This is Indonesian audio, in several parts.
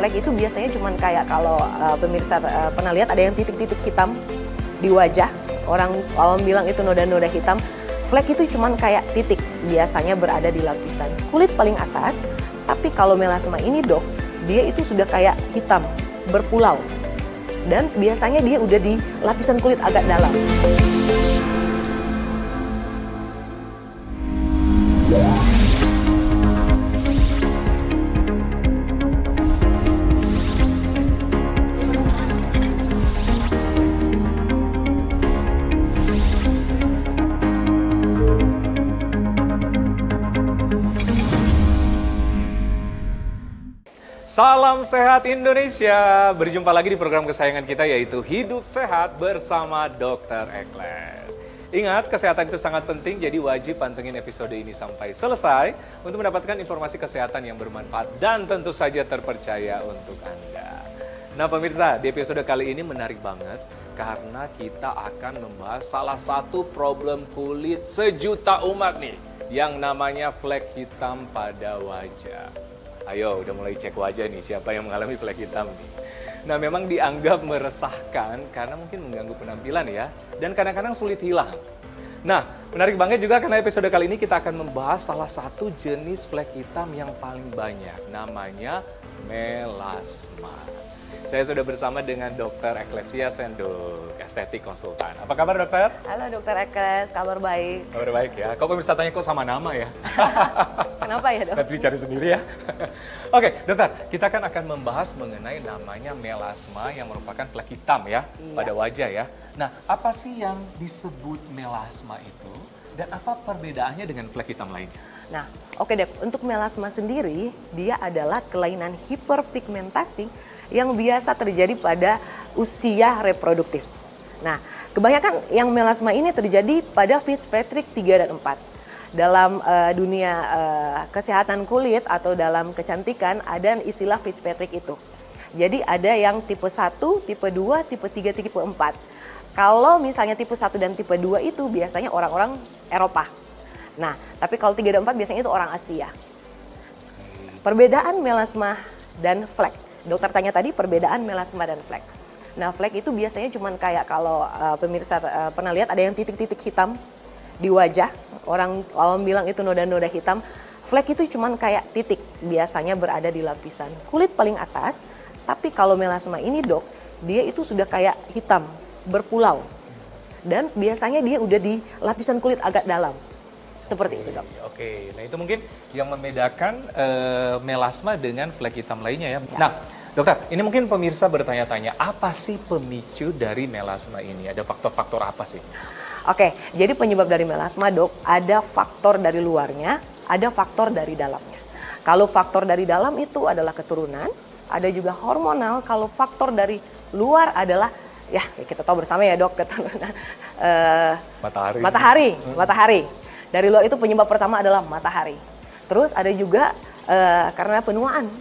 flek itu biasanya cuman kayak kalau pemirsa pernah lihat ada yang titik-titik hitam di wajah. Orang awam bilang itu noda-noda hitam. Flek itu cuman kayak titik, biasanya berada di lapisan kulit paling atas. Tapi kalau melasma ini dok, dia itu sudah kayak hitam, berpulau. Dan biasanya dia udah di lapisan kulit agak dalam. Salam sehat Indonesia. Berjumpa lagi di program kesayangan kita yaitu Hidup Sehat bersama Dr. Ekles. Ingat, kesehatan itu sangat penting, jadi wajib pantengin episode ini sampai selesai untuk mendapatkan informasi kesehatan yang bermanfaat dan tentu saja terpercaya untuk Anda. Nah pemirsa, di episode kali ini menarik banget karena kita akan membahas salah satu problem kulit sejuta umat nih, yang namanya flek hitam pada wajah. Ayo, udah mulai cek wajah nih, siapa yang mengalami flek hitam nih. Nah, memang dianggap meresahkan karena mungkin mengganggu penampilan ya, dan kadang-kadang sulit hilang. Nah, menarik banget juga karena episode kali ini kita akan membahas salah satu jenis flek hitam yang paling banyak, namanya melasma. Saya sudah bersama dengan Dr. Eklesia Senduk, estetik konsultan. Apa kabar dokter? Halo Dr. Ekles, kabar baik. Kabar baik ya. Kok pemirsa tanya kok sama nama ya? Kenapa ya dok? Tapi cari sendiri ya. Oke dokter, kita kan akan membahas mengenai namanya melasma yang merupakan flek hitam ya, pada wajah ya. Nah, apa sih yang disebut melasma itu? Dan apa perbedaannya dengan flek hitam lainnya? Nah, oke deh, untuk melasma sendiri, dia adalah kelainan hiperpigmentasi yang biasa terjadi pada usia reproduktif. Nah, kebanyakan yang melasma ini terjadi pada Fitzpatrick 3 dan 4. Dalam dunia kesehatan kulit atau dalam kecantikan ada istilah Fitzpatrick itu. Jadi ada yang tipe 1, tipe 2, tipe 3, tipe 4. Kalau misalnya tipe 1 dan tipe 2 itu biasanya orang-orang Eropa. Nah, tapi kalau 3 dan 4 biasanya itu orang Asia. Perbedaan melasma dan flek. Dokter tanya tadi perbedaan melasma dan flek. Nah, flek itu biasanya cuman kayak kalau pemirsa pernah lihat ada yang titik-titik hitam di wajah. Orang awam bilang itu noda-noda hitam. Flek itu cuman kayak titik, biasanya berada di lapisan kulit paling atas. Tapi kalau melasma ini dok, dia itu sudah kayak hitam, berpulau. Dan biasanya dia udah di lapisan kulit agak dalam. Seperti itu dok. Oke, nah itu mungkin yang membedakan melasma dengan flek hitam lainnya ya. Nah, dokter, ini mungkin pemirsa bertanya-tanya, apa sih pemicu dari melasma ini? Ada faktor-faktor apa sih? Oke, jadi penyebab dari melasma dok, ada faktor dari luarnya, ada faktor dari dalamnya. Kalau faktor dari dalam itu adalah keturunan, ada juga hormonal. Kalau faktor dari luar adalah, ya kita tahu bersama ya dok, keturunan matahari. Dari luar itu penyebab pertama adalah matahari. Terus ada juga karena penuaan,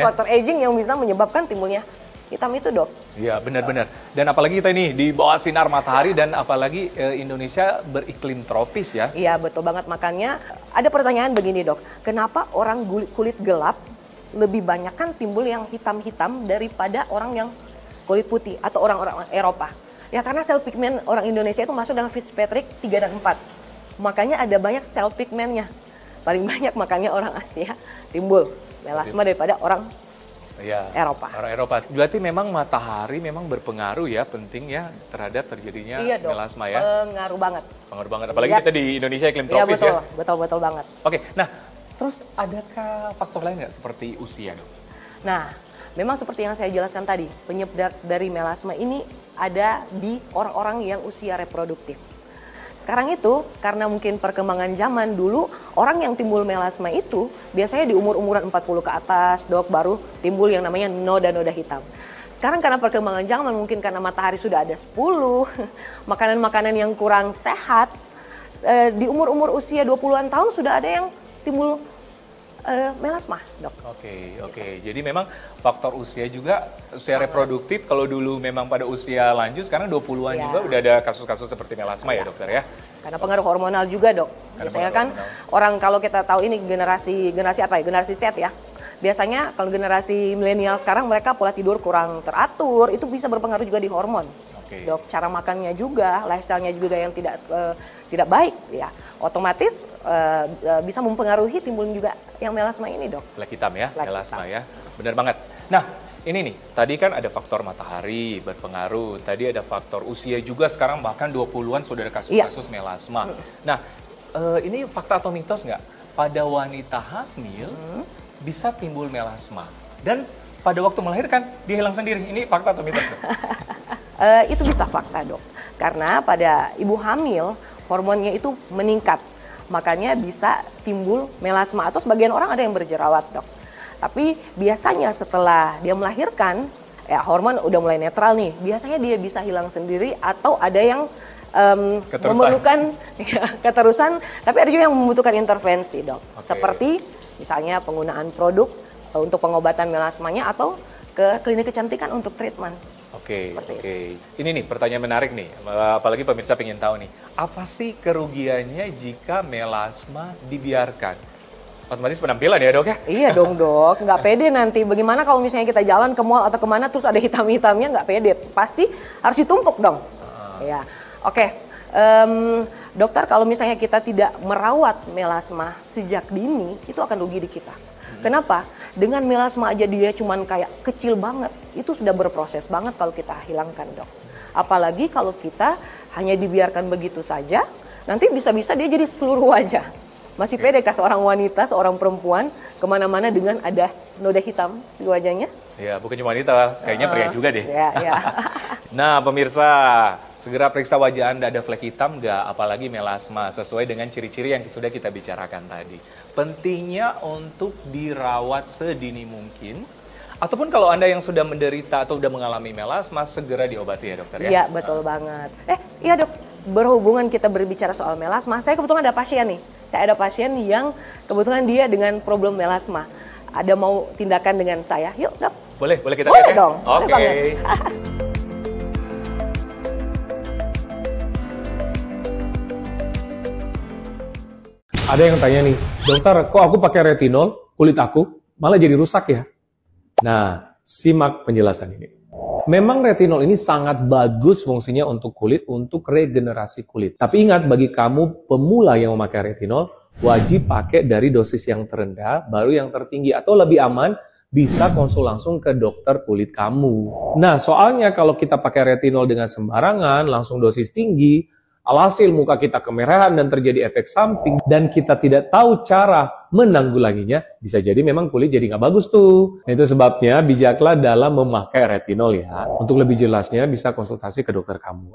faktor aging yang bisa menyebabkan timbulnya hitam itu dok. Iya benar-benar. Dan apalagi kita ini di bawah sinar matahari dan apalagi Indonesia beriklim tropis ya. Iya betul banget, makanya ada pertanyaan begini dok. Kenapa orang kulit gelap lebih banyak kan timbul yang hitam-hitam daripada orang yang kulit putih atau orang-orang Eropa? Ya karena sel pigmen orang Indonesia itu masuk dalam Fitzpatrick 3 dan 4. Makanya ada banyak sel pigmennya. Paling banyak makanya orang Asia timbul melasma daripada orang Eropa. Orang Eropa. Berarti memang matahari memang berpengaruh ya, penting ya terhadap terjadinya melasma ya. Pengaruh banget. Pengaruh banget. Apalagi kita di Indonesia iklim tropis ya. Betul banget. Oke, nah terus adakah faktor lain nggak seperti usia dok? Nah, memang seperti yang saya jelaskan tadi, penyebab dari melasma ini ada di orang-orang yang usia reproduktif. Sekarang itu karena mungkin perkembangan zaman dulu orang yang timbul melasma itu biasanya di umur-umuran 40 ke atas dok baru timbul yang namanya noda-noda hitam. Sekarang karena perkembangan zaman mungkin karena matahari sudah ada 10, makanan-makanan yang kurang sehat, di umur-umur usia 20-an tahun sudah ada yang timbul melasma, dok. Oke. Jadi memang faktor usia juga, usia reproduktif. Kalau dulu memang pada usia lanjut, sekarang 20-an juga udah ada kasus-kasus seperti melasma ya dokter ya? Karena pengaruh hormonal juga dok. Biasanya kan orang kalau kita tahu ini generasi apa ya? Generasi Z ya. biasanya kalau generasi milenial sekarang mereka pola tidur kurang teratur, itu bisa berpengaruh juga di hormon. Dok, cara makannya juga, lifestyle-nya juga yang tidak baik ya. Otomatis bisa mempengaruhi timbulnya juga yang melasma ini, Dok. Flek hitam ya, melasma hitam. ya. Benar banget. Nah, ini nih, tadi kan ada faktor matahari berpengaruh, tadi ada faktor usia juga, sekarang bahkan 20-an sudah ada kasus-kasus melasma. Nah, ini fakta atau mitos nggak? Pada wanita hamil bisa timbul melasma. Dan pada waktu melahirkan, dia hilang sendiri. Ini fakta atau mitos? Itu bisa fakta, Dok. Karena pada ibu hamil, hormonnya itu meningkat. Makanya bisa timbul melasma. Atau sebagian orang ada yang berjerawat, Dok. Tapi biasanya setelah dia melahirkan, ya hormon udah mulai netral nih. Biasanya dia bisa hilang sendiri atau ada yang memerlukan keterusan, tapi ada juga yang membutuhkan intervensi, Dok. Seperti misalnya penggunaan produk untuk pengobatan melasmanya atau ke klinik kecantikan untuk treatment. Oke. Ini nih pertanyaan menarik nih, apalagi pemirsa pengen tahu nih, apa sih kerugiannya jika melasma dibiarkan? Otomatis penampilan ya, Dok ya? Iya dong, Dok, nggak pede nanti. Bagaimana kalau misalnya kita jalan ke mall atau kemana terus ada hitam-hitamnya, nggak pede, pasti harus ditumpuk dong. Ya. Oke, dokter, kalau misalnya kita tidak merawat melasma sejak dini, itu akan rugi di kita. Kenapa? Dengan melasma aja dia cuman kayak kecil banget, itu sudah berproses banget kalau kita hilangkan, Dok. Apalagi kalau kita hanya dibiarkan begitu saja, nanti bisa-bisa dia jadi seluruh wajah. Masih pede kah seorang wanita, seorang perempuan kemana-mana dengan ada noda hitam di wajahnya? Ya, bukan cuma wanita, kayaknya pria juga deh. Ya. Nah, pemirsa, segera periksa wajah Anda ada flek hitam nggak, apalagi melasma, sesuai dengan ciri-ciri yang sudah kita bicarakan tadi. Pentingnya untuk dirawat sedini mungkin, ataupun kalau Anda yang sudah menderita atau sudah mengalami melasma, segera diobati ya, Dokter ya? Iya, betul banget. Iya, Dok, berhubungan kita berbicara soal melasma, saya kebetulan ada pasien nih. Saya ada pasien yang kebetulan dia dengan problem melasma. Ada mau tindakan dengan saya? Yuk, Dok. Boleh kita boleh lihat ya? dong. Oke. Ada yang tanya nih, dokter, kok aku pakai retinol, kulit aku malah jadi rusak ya? Nah, simak penjelasan ini. Memang retinol ini sangat bagus fungsinya untuk kulit, untuk regenerasi kulit. Tapi ingat, bagi kamu pemula yang memakai retinol, wajib pakai dari dosis yang terendah, baru yang tertinggi. Atau lebih aman, bisa konsul langsung ke dokter kulit kamu. Nah, soalnya kalau kita pakai retinol dengan sembarangan, langsung dosis tinggi, alhasil muka kita kemerahan dan terjadi efek samping, dan kita tidak tahu cara menanggulanginya, bisa jadi memang kulit jadi nggak bagus tuh. Nah, itu sebabnya bijaklah dalam memakai retinol ya. Untuk lebih jelasnya bisa konsultasi ke dokter kamu.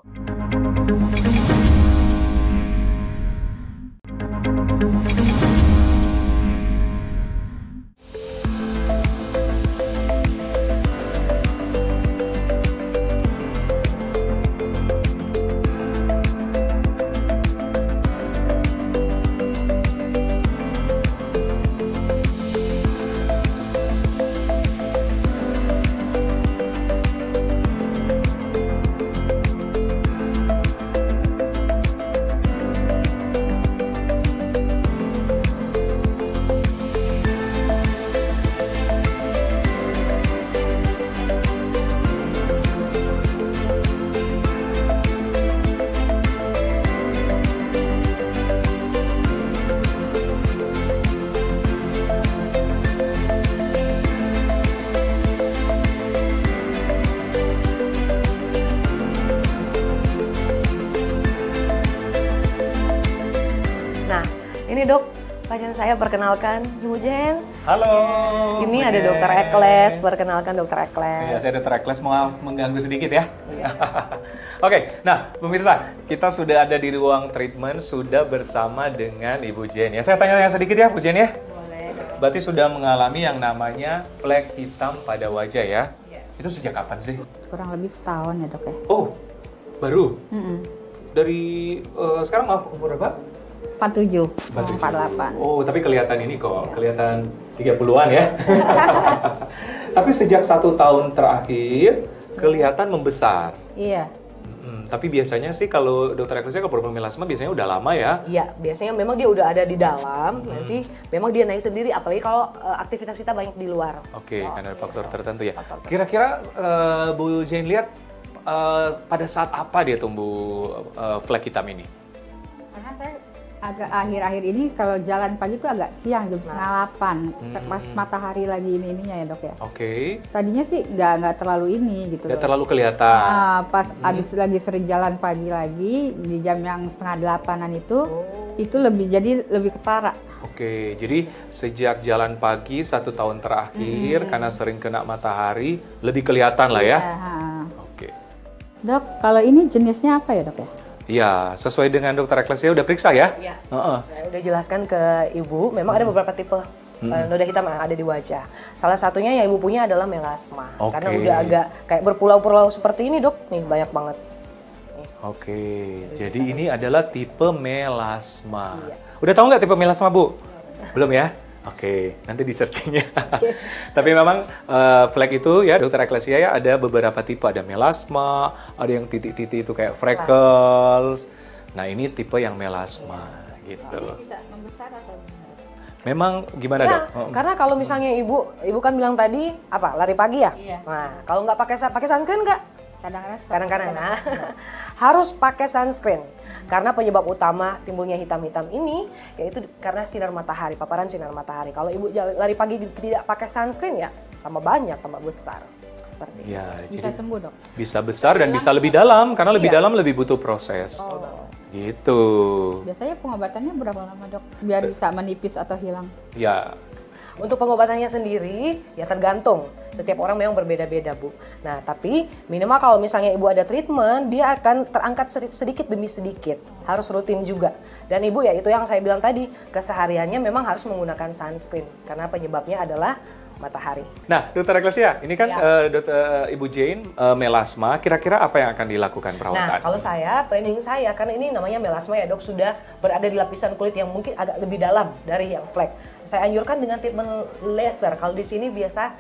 Ini, Dok, pasien saya, perkenalkan, Ibu Jen. Halo. Ini ada Dokter Ekles, perkenalkan Dokter Ekles. Iya, saya Dokter Ekles, maaf mengganggu sedikit ya. Iya. Oke, nah pemirsa, kita sudah ada di ruang treatment, sudah bersama dengan Ibu Jen ya. Saya tanya sedikit ya, Bu Jen ya. Boleh. Berarti sudah mengalami yang namanya flek hitam pada wajah ya? Iya. Itu sejak kapan sih? Kurang lebih setahun ya, Dok ya. Oh, baru? Dari sekarang maaf umur berapa? 47, 47. 48. Oh, tapi kelihatan ini kok, kelihatan 30-an ya. Tapi sejak 1 tahun terakhir kelihatan membesar. Iya. Tapi biasanya sih kalau dokter Eklesia kalau problem melasma biasanya udah lama ya. Iya, biasanya memang dia udah ada di dalam, nanti memang dia naik sendiri, apalagi kalau aktivitas kita banyak di luar. Oke, karena ada faktor tertentu ya. Faktor tertentu. Kira-kira Bu Jane lihat pada saat apa dia tumbuh flek hitam ini? Karena saya agak akhir-akhir ini kalau jalan pagi itu agak siang jam setengah 8 pas matahari lagi ininya ya dok ya. Oke. Tadinya sih nggak terlalu ini gitu. Nggak dok. terlalu kelihatan. Pas abis lagi sering jalan pagi lagi di jam yang setengah 8-an itu lebih ketara. Oke, jadi sejak jalan pagi 1 tahun terakhir karena sering kena matahari lebih kelihatan lah ya. Oke. Dok, kalau ini jenisnya apa ya dok ya? Iya, sesuai dengan dokter Eklesia udah periksa ya? Iya. Saya udah jelaskan ke ibu, memang ada beberapa tipe noda hitam yang ada di wajah. Salah satunya yang ibu punya adalah melasma. Karena udah agak kayak berpulau-pulau seperti ini dok, nih banyak banget. Oke, jadi ini adalah tipe melasma. Udah tahu nggak tipe melasma Bu? Belum ya? Oke, nanti di searchingnya. Tapi memang flek itu ya dokter Eklesia ya ada beberapa tipe, ada melasma, ada yang titik-titik itu kayak freckles. Nah ini tipe yang melasma gitu. Ini bisa membesar atau Memang gimana Ya, dok? karena kalau misalnya ibu kan bilang tadi apa lari pagi ya? Iya. Nah kalau nggak pakai sunscreen nggak? kadang-kadang Nah, harus pakai sunscreen. Karena penyebab utama timbulnya hitam-hitam ini yaitu karena sinar matahari, paparan sinar matahari. Kalau ibu lari pagi tidak pakai sunscreen ya tambah banyak, tambah besar. Seperti itu. Ya, bisa jadi sembuh dok. bisa besar dan bisa lebih dalam karena lebih Iya. dalam lebih butuh proses. Gitu. Biasanya pengobatannya berapa lama dok? Biar bisa menipis atau hilang? Ya, Untuk pengobatannya sendiri ya tergantung. Setiap orang memang berbeda-beda Bu. Nah tapi minimal kalau misalnya ibu ada treatment dia akan terangkat sedikit demi sedikit. Harus rutin juga. Dan ibu ya itu yang saya bilang tadi kesehariannya memang harus menggunakan sunscreen. Karena penyebabnya adalah matahari. nah dokter Eklesia, ini kan Ya. dokter Ibu Jane melasma. Kira-kira apa yang akan dilakukan perawatan? Nah, kalau saya, planning saya, karena ini namanya melasma ya dok, sudah berada di lapisan kulit yang mungkin agak lebih dalam dari yang flek. Saya anjurkan dengan treatment laser. Kalau di sini biasa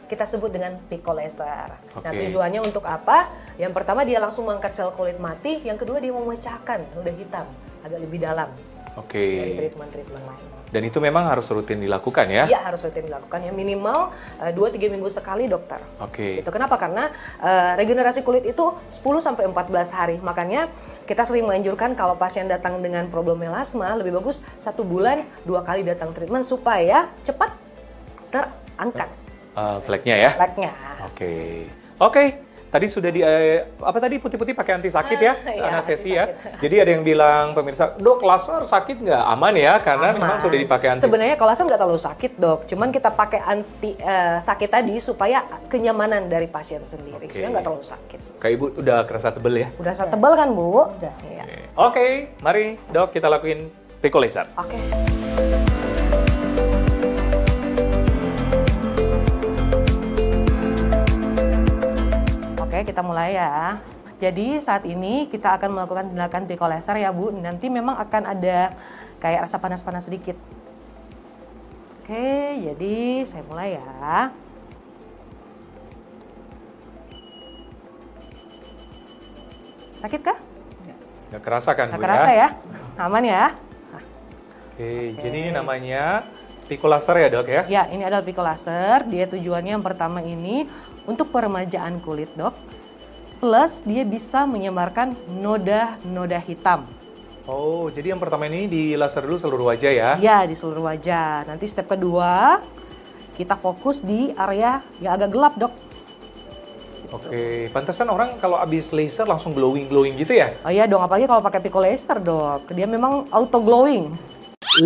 kita sebut dengan pico laser. Nah, Oke. tujuannya untuk apa? Yang pertama dia langsung mengangkat sel kulit mati, yang kedua dia memecahkan noda hitam agak lebih dalam Oke. dari treatment-treatment lain. Dan itu memang harus rutin dilakukan ya? Iya harus rutin dilakukan ya minimal 2-3 minggu sekali dokter. Oke. Itu kenapa? Karena regenerasi kulit itu 10-14 hari. Makanya kita sering menganjurkan kalau pasien datang dengan problem melasma lebih bagus 1 bulan 2 kali datang treatment supaya cepat terangkat Fleknya ya? fleknya. Oke. Oke. Tadi sudah apa tadi putih-putih pakai anti sakit ya? Iya, Anestesi ya. anti-sakit. Jadi ada yang bilang pemirsa, "Dok, laser sakit nggak?" Aman ya karena memang sudah dipakai anti. Sebenarnya kalau laser nggak terlalu sakit dok, cuman kita pakai anti sakit tadi supaya kenyamanan dari pasien sendiri, Oke. supaya nggak terlalu sakit. Kayak Ibu udah kerasa tebel ya? Udah tebal kan bu? Udah. Iya. Oke, mari Dok kita lakuin pico laser. Oke. Oke, kita mulai ya. Jadi saat ini kita akan melakukan tindakan pico laser ya Bu. Nanti memang akan ada kayak rasa panas-panas sedikit. Oke, jadi saya mulai ya. Sakit kah? Nggak kerasa kan Nggak Bu kerasa ya? Aman ya? Oke, jadi ini namanya pico laser ya Dok ya? Ya, ini adalah pico laser. Dia tujuannya yang pertama ini untuk peremajaan kulit, Dok. Plus dia bisa menyebarkan noda-noda hitam. Oh, jadi yang pertama ini di laser dulu seluruh wajah ya? Ya, di seluruh wajah. Nanti step kedua kita fokus di area yang agak gelap, Dok. Oke, pantesan orang kalau habis laser langsung glowing gitu ya? Oh iya dong, apalagi kalau pakai pico laser, Dok. Dia memang auto glowing.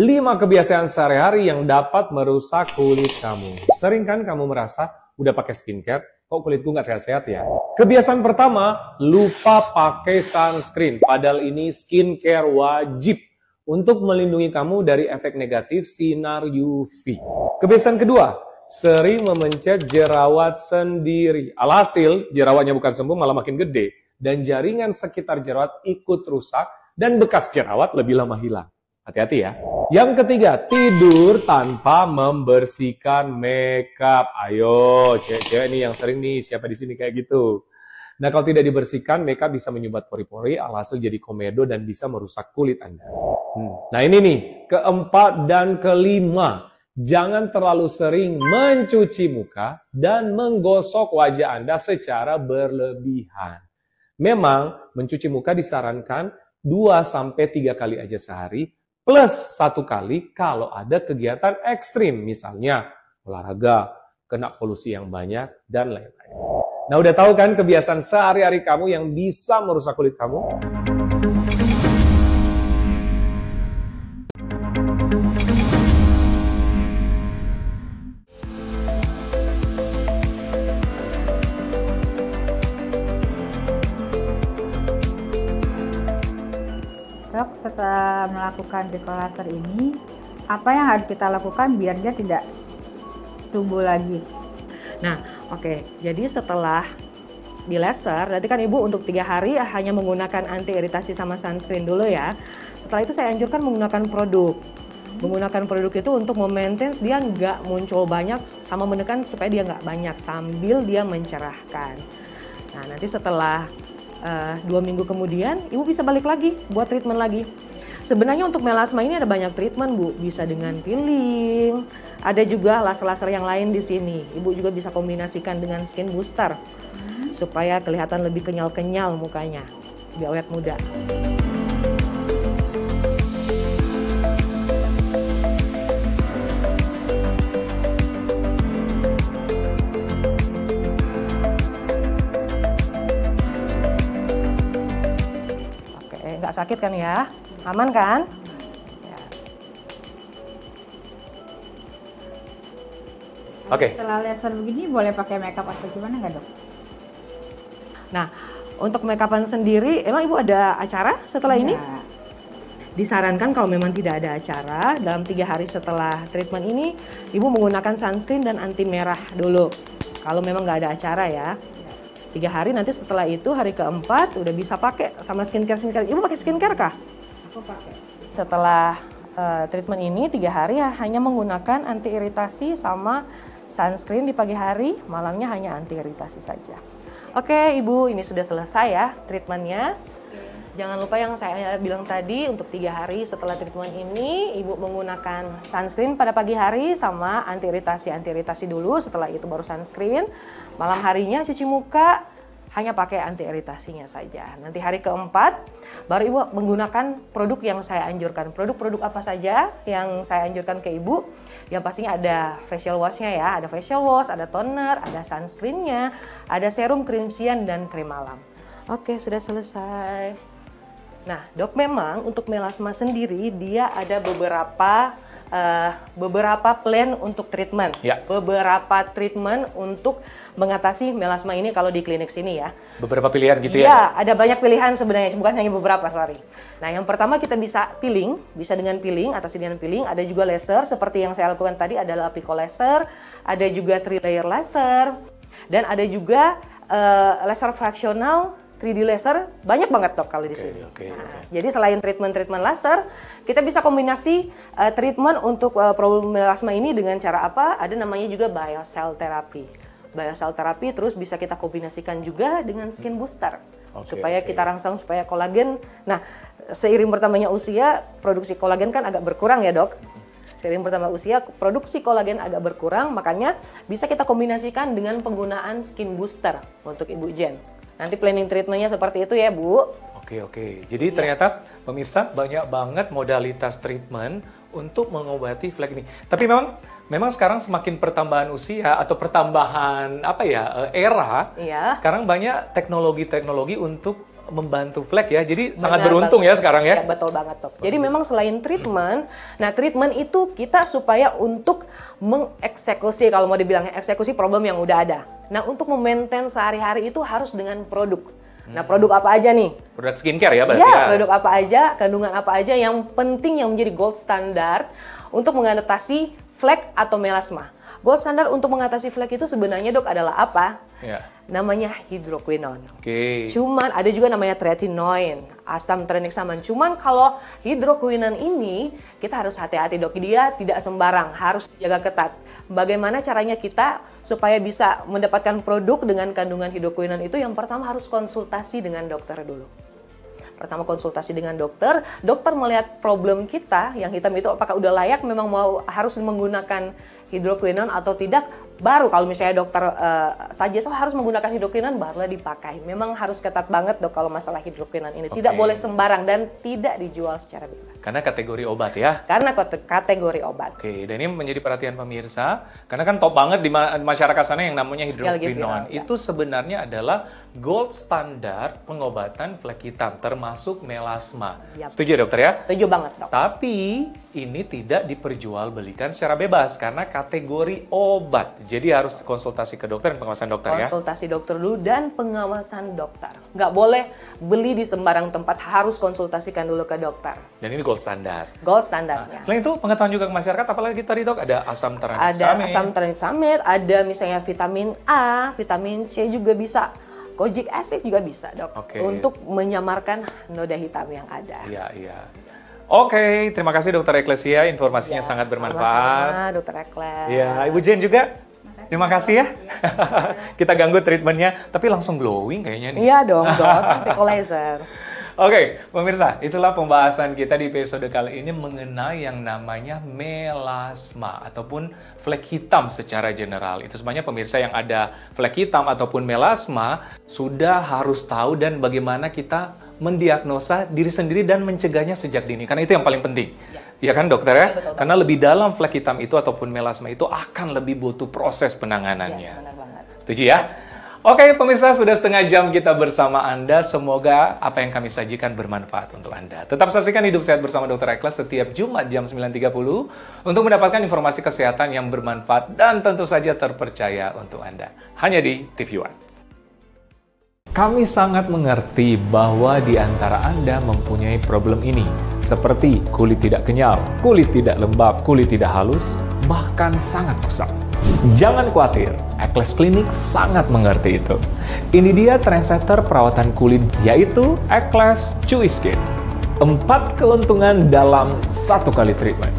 5 kebiasaan sehari-hari yang dapat merusak kulit kamu. Sering kan kamu merasa udah pakai skincare, kok kulitku nggak sehat-sehat ya? Kebiasaan pertama, lupa pakai sunscreen. Padahal ini skincare wajib untuk melindungi kamu dari efek negatif sinar UV. Kebiasaan kedua, sering memencet jerawat sendiri. Alhasil, jerawatnya bukan sembuh malah makin gede. Dan jaringan sekitar jerawat ikut rusak dan bekas jerawat lebih lama hilang. Hati-hati ya. Yang ketiga, tidur tanpa membersihkan makeup. Ayo, cewek-cewek nih yang sering nih, siapa di sini kayak gitu. Nah, kalau tidak dibersihkan, mereka bisa menyumbat pori-pori, alhasil jadi komedo dan bisa merusak kulit Anda. Nah, ini nih, keempat dan kelima. Jangan terlalu sering mencuci muka dan menggosok wajah Anda secara berlebihan. Memang, mencuci muka disarankan 2-3 kali aja sehari, plus 1 kali kalau ada kegiatan ekstrim, misalnya olahraga, kena polusi yang banyak, dan lain-lain. Nah, udah tahu kan kebiasaan sehari-hari kamu yang bisa merusak kulit kamu? Dok, setelah melakukan Rico Laser ini, apa yang harus kita lakukan biar dia tidak tumbuh lagi? Nah, oke. Jadi setelah di laser, berarti kan Ibu untuk 3 hari hanya menggunakan anti iritasi sama sunscreen dulu ya. Setelah itu saya anjurkan menggunakan produk. Menggunakan produk itu untuk memaintain dia nggak muncul banyak sama menekan supaya dia nggak banyak sambil dia mencerahkan. Nah, nanti setelah 2 minggu kemudian, Ibu bisa balik lagi buat treatment lagi. Sebenarnya untuk melasma ini ada banyak treatment, Bu. Bisa dengan peeling, ada juga laser-laser yang lain di sini. Ibu juga bisa kombinasikan dengan skin booster supaya kelihatan lebih kenyal-kenyal mukanya, lebih awet muda. Nggak sakit kan ya? Aman kan? Ya. Oke. Setelah laser begini boleh pakai makeup atau gimana nggak, Dok? Nah, untuk makeupan sendiri, emang Ibu ada acara setelah ini? Disarankan kalau memang tidak ada acara, dalam 3 hari setelah treatment ini, Ibu menggunakan sunscreen dan anti merah dulu. Kalau memang nggak ada acara ya. 3 hari, nanti setelah itu hari keempat udah bisa pakai sama skincare. Ibu pakai skincare kah? Aku pakai. Setelah treatment ini 3 hari hanya menggunakan anti iritasi sama sunscreen di pagi hari, malamnya hanya anti iritasi saja. Oke Ibu, ini sudah selesai ya treatmentnya. Jangan lupa yang saya bilang tadi, untuk 3 hari setelah treatment ini Ibu menggunakan sunscreen pada pagi hari sama anti iritasi dulu, setelah itu baru sunscreen. Malam harinya cuci muka, hanya pakai anti iritasinya saja. Nanti hari keempat baru Ibu menggunakan produk yang saya anjurkan. Produk-produk apa saja yang saya anjurkan ke Ibu? Yang pastinya ada facial wash-nya ya, ada facial wash, ada toner, ada sunscreen-nya, ada serum, krim siang, dan krim malam. Oke, sudah selesai. Nah, Dok, memang untuk melasma sendiri dia ada beberapa plan untuk treatment. Ya. Beberapa treatment untuk mengatasi melasma ini kalau di klinik sini ya. Beberapa pilihan gitu ya? Iya, ada banyak pilihan sebenarnya, bukan hanya beberapa, sorry. Nah, yang pertama kita bisa peeling, bisa dengan peeling, atasi dengan peeling. Ada juga laser, seperti yang saya lakukan tadi adalah apico laser, ada juga 3-layer laser, dan ada juga laser fraksional, 3D laser, banyak banget Dok kalau di sini. Nah, jadi selain treatment laser, kita bisa kombinasi treatment untuk problem melasma ini dengan cara apa? Ada namanya juga biocell therapy. Biocell therapy terus bisa kita kombinasikan juga dengan skin booster. Supaya kita rangsang supaya kolagen. Nah, seiring bertambahnya usia, produksi kolagen kan agak berkurang ya Dok. Seiring bertambah usia, produksi kolagen agak berkurang, makanya bisa kita kombinasikan dengan penggunaan skin booster untuk Ibu Jen. Nanti planning treatmentnya seperti itu ya Bu. Oke. Jadi ternyata pemirsa banyak banget modalitas treatment untuk mengobati flek ini. Tapi memang sekarang semakin pertambahan usia atau pertambahan era, sekarang banyak teknologi-teknologi untuk membantu flek ya. Jadi sangat beruntung ya sekarang ya. Betul banget Dok. Jadi memang selain treatment, nah treatment itu kita supaya untuk mengeksekusi, kalau mau dibilang eksekusi problem yang udah ada. Nah, untuk memaintain sehari-hari itu harus dengan produk. Nah, produk apa aja nih? Produk skincare ya berarti ya? ya? Produk apa aja, kandungan apa aja yang penting yang menjadi gold standard untuk mengatasi flek atau melasma. gold standard untuk mengatasi flek itu sebenarnya dok adalah apa? Ya. Namanya hidroquinone. Oke. Cuman ada juga namanya tretinoin, asam tranexamen. Cuman kalau hidroquinone ini kita harus hati-hati dok, dia tidak sembarang, harus jaga ketat. Bagaimana caranya kita supaya bisa mendapatkan produk dengan kandungan hidroquinone itu? Yang pertama harus konsultasi dengan dokter dulu. Pertama konsultasi dengan dokter, dokter melihat problem kita yang hitam itu apakah udah layak memang harus menggunakan hidroquinone atau tidak, baru kalau misalnya dokter saja harus menggunakan hidroquinone barulah dipakai. Memang harus ketat banget dok kalau masalah hidroquinone ini. Tidak boleh sembarang dan tidak dijual secara bebas. Karena kategori obat ya? Karena kategori obat. Oke, dan ini menjadi perhatian pemirsa, karena kan top banget di masyarakat sana yang namanya hidroquinone. Ya. Itu sebenarnya adalah gold standar pengobatan flek hitam, termasuk melasma. Yap. Setuju ya dokter ya? Setuju banget dok. Tapi ini tidak diperjualbelikan secara bebas karena kategori obat. Jadi harus konsultasi ke dokter dan pengawasan dokter ya? Konsultasi dokter dulu dan pengawasan dokter. Nggak boleh beli di sembarang tempat, harus konsultasikan dulu ke dokter. Dan ini gold standar. Gold standarnya. Selain itu pengetahuan juga ke masyarakat, apalagi tadi dok, ada asam tranexamen. Ada asam tranexamen, ada misalnya vitamin A, vitamin C juga bisa. Kojic acid juga bisa dok, untuk menyamarkan noda hitam yang ada. Iya, iya. Oke, terima kasih Dokter Eklesia, informasinya sangat bermanfaat. Sama-sama Dokter Ekles. Ya, Ibu Jen juga. Terima kasih ya. Kita ganggu treatmentnya, tapi langsung glowing kayaknya nih. Iya dong, dok. Pico laser. Oke, pemirsa, itulah pembahasan kita di episode kali ini mengenai yang namanya melasma ataupun flek hitam secara general. Itu sebenarnya pemirsa yang ada flek hitam ataupun melasma sudah harus tahu dan bagaimana kita mendiagnosa diri sendiri dan mencegahnya sejak dini. Karena itu yang paling penting. Ya kan dokter ya? Betul, karena lebih dalam flek hitam itu ataupun melasma itu akan lebih butuh proses penanganannya. Yes, benar banget. Setuju ya? Oke pemirsa, sudah setengah jam kita bersama Anda. Semoga apa yang kami sajikan bermanfaat untuk Anda. Tetap saksikan Hidup Sehat bersama Dr. Ekles setiap Jumat jam 9.30 untuk mendapatkan informasi kesehatan yang bermanfaat dan tentu saja terpercaya untuk Anda. Hanya di TV One. Kami sangat mengerti bahwa di antara Anda mempunyai problem ini, seperti kulit tidak kenyal, kulit tidak lembab, kulit tidak halus, bahkan sangat kusam. Jangan khawatir, Ekles Klinik sangat mengerti itu. Ini dia trendsetter perawatan kulit, yaitu Ekles Chewy Skin. 4 keuntungan dalam 1 kali treatment.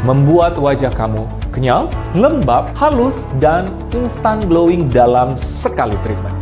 Membuat wajah kamu kenyal, lembab, halus, dan instant glowing dalam sekali treatment.